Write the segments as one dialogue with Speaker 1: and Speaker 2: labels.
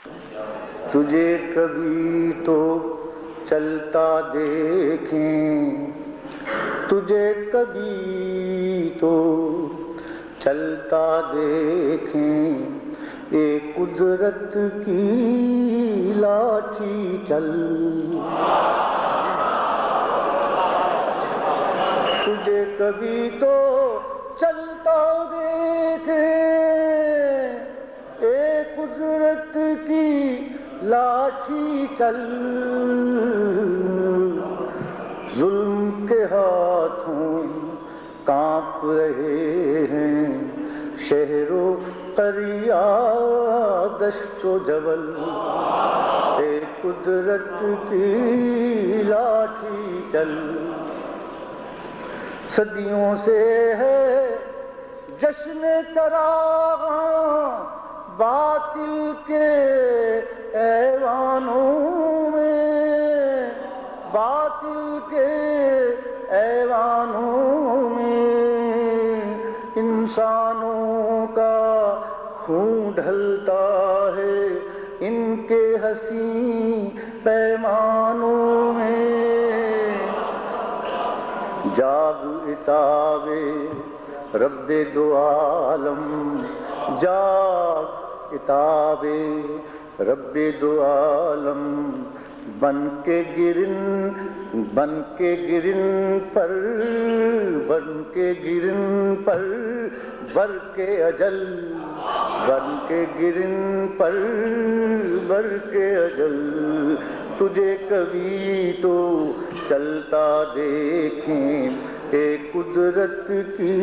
Speaker 1: تجھے کبھی تو چلتا دیکھیں، تجھے کبھی تو چلتا دیکھیں، اے قدرت کی لاٹھی چل، تجھے کبھی تو چلتا دیکھیں، اے قدرت کی لاٹھی چل، ظلم کے ہاتھوں کانپ رہے ہیں شہر و قریہ دشت و جبل، اے قدرت کی لاٹھی چل، صدیوں سے ہے جشن چراغاں باطل کے ایوانوں میں، باطل کے ایوانوں میں انسانوں کا خون ڈھلتا ہے ان کے حسین پیمانوں میں، جاگ عتاب رب دو عالم، جاگ عتاب رب دو عالم، بن کے گرن پر، بن کے گرن پر بر کے اجل، بن کے گرن پر بر کے اجل، تجھے کبھی تو چلتا دیکھیں، اے قدرت کی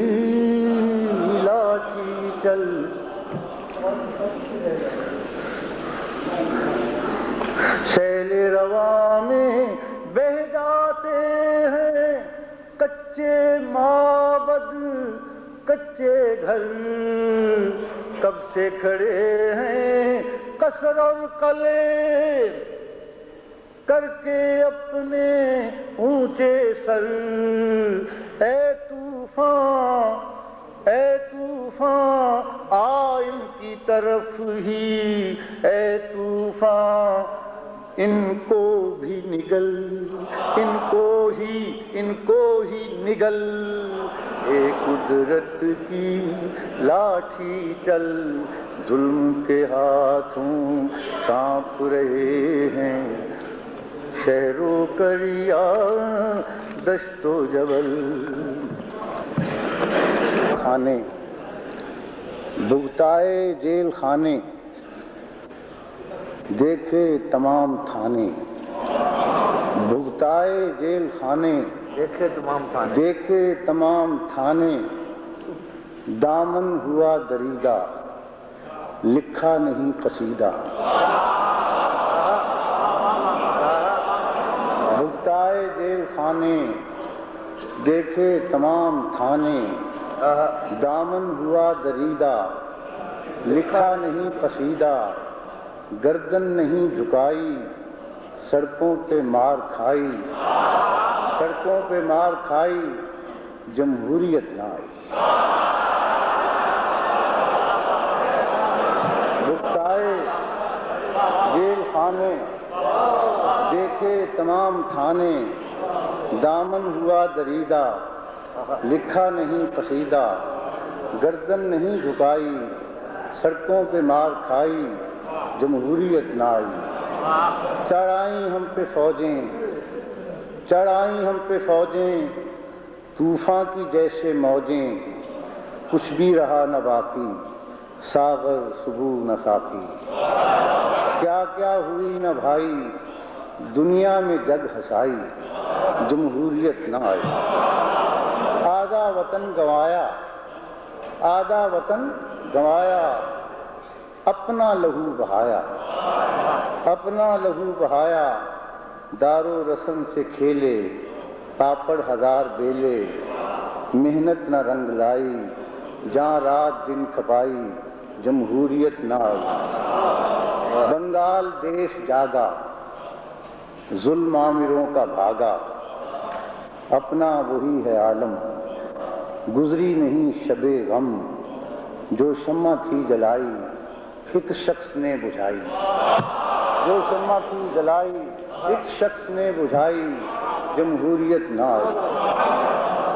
Speaker 1: لاٹھی چل، سیل رواں میں بہہ جاتے ہیں کچے معبد کچے گھر، کب سے کھڑے ہیں قصر اور قلعے کر کے اپنے اونچے سر، اے طوفان اے طوفان آ ان کی طرف ہی، اے طوفان ان کو بھی نگل، ان کو ہی نگل، اے قدرت کی لاٹھی چل، ظلم کے ہاتھوں کانپ رہے ہیں شہر و قریہ دشت و جبل، خانے بھگتائے جیل خانے دیکھے تمام تھانے، بھگتائے جیل خانے دیکھے تمام تھانے، دامن ہوا دریدہ لکھا نہیں قصیدہ، بھگتائے جیل خانے دیکھے تمام تھانے، دامن ہوا دریدہ لکھا نہیں قصیدہ، گردن نہیں جھکائی سڑکوں پہ مار کھائی، سڑکوں پہ مار کھائی جمہوریت نہ آئی، بھگتائے جیل خانے دیکھے تمام تھانے، دامن ہوا دریدہ لکھا نہیں قصیدہ، گردن نہیں جھکائی سڑکوں پہ مار کھائی جمہوریت نہ آئی، چڑھائیں ہم پہ فوجیں، چڑھائیں ہم پہ فوجیں طوفان کی جیسے موجیں، کچھ بھی رہا نہ باقی ساغر صبح نہ ساقی، کیا کیا ہوئی نہ بھائی دنیا میں جگ ہسائی جمہوریت نہ آئی، آدھا وطن گنوایا، آدھا وطن گنوایا اپنا لہو بہایا، اپنا لہو بہایا، دار و رسم سے کھیلے پاپڑ ہزار بیلے، محنت نہ رنگ لائی جہاں رات دن کھپائی جمہوریت نہ آئی، بنگال دیش جاگا ظلم آمروں کا بھاگا، اپنا وہی ہے عالم گزری نہیں شب غم، جو شمع تھی جلائی ایک شخص نے بجھائی، جو شمع تھی جلائی ایک شخص نے بجھائی، جمہوریت نہ آئی۔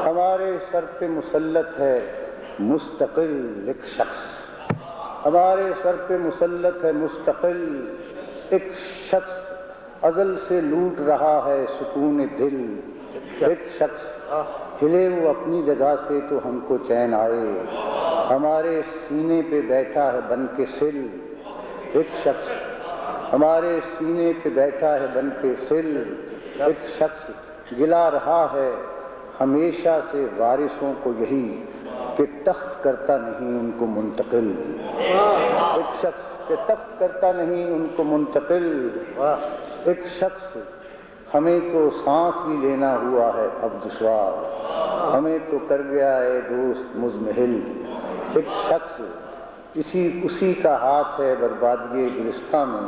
Speaker 1: ہمارے سر پہ مسلط ہے مستقل ایک شخص، ہمارے سر پہ مسلط ہے مستقل ایک شخص، ازل سے لوٹ رہا ہے سکون دل ایک شخص، ہلے وہ اپنی جگہ سے تو ہم کو چین آئے، ہمارے سینے پہ بیٹھا ہے بن کے سل ایک شخص، ہمارے سینے پہ بیٹھا ہے بن کے سل ایک شخص، گلا رہا ہے ہمیشہ سے وارثوں کو یہی کہ تخت کرتا نہیں ان کو منتقل ایک شخص، کہ تخت کرتا نہیں ان کو منتقل ایک شخص، ہمیں تو سانس بھی لینا ہوا ہے اب دشوار، ہمیں تو کر گیا ہے دوست مزمحل ایک شخص، اسی کا ہاتھ ہے بربادی گلستہ میں،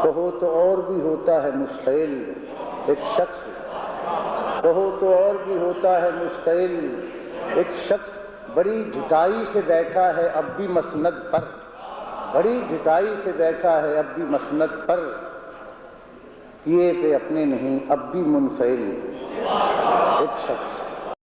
Speaker 1: کہو تو اور بھی ہوتا ہے مشتعل ایک شخص، کہو تو اور بھی ہوتا ہے مشتعل ایک شخص، بڑی جھٹائی سے بیٹھا ہے اب بھی مسند پر، بڑی جھٹائی سے بیٹھا ہے اب بھی مسند پر، کیے پہ اپنے نہیں اب بھی منفعل ایک شخص۔